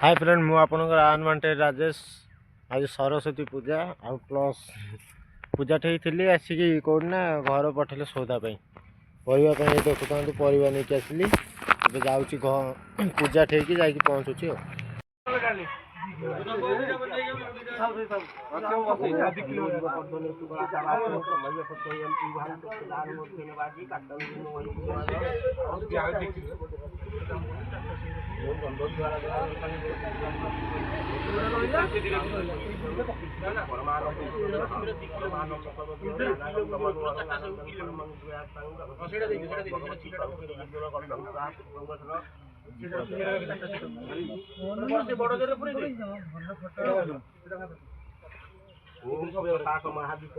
hi friend मु आपनकर unwanted Rajesh आज सरस्वती पूजा आ प्लस पूजा ठेई थिली आसिकी कोडना घर पठले सौदा पई परिवा पई देखुता परिवा नहीं आसली ए जाउची पूजा ठेकी जाई पहुंचुची महादीप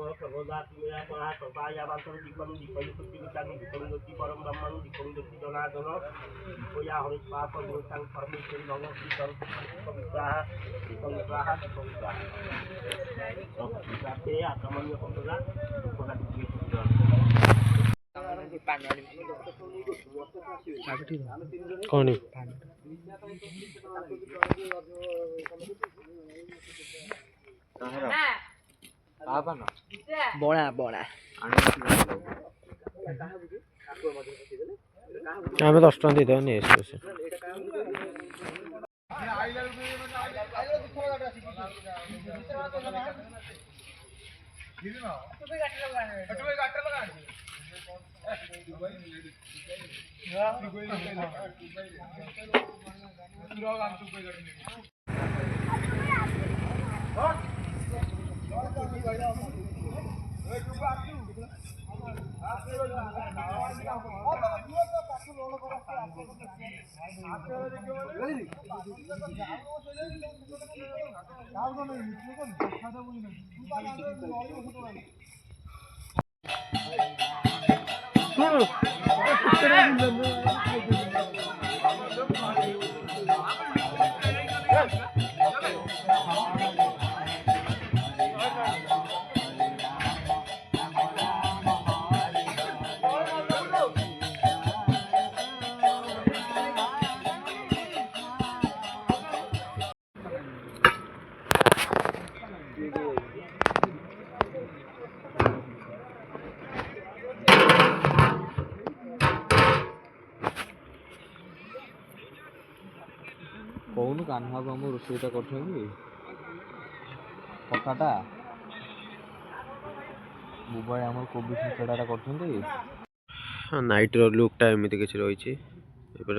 कौन बड़ा बड़ा आम 10 टका दे नहीं कौन कान्हा बाबू रोसईटा कर कटाटा बुबाई आम कोबी छेचड़ा कर नाइट रो लुकटा एमती किसी रही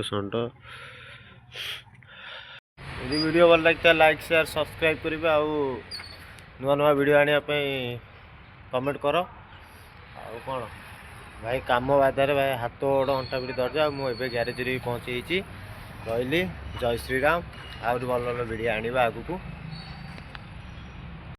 षंट यदि वीडियो भल लगे लाइक शेयर सब्सक्राइब करेंगे आउ नुआ नुआ वीडियो आने कमेंट कर कौन भाई काम बाधार भाई हाथ गोड़ अंटा पिटी दर्ज मुझे ग्यारेज पहुँची रही जय श्रीराम आउट भल भल वीडियो आने आगू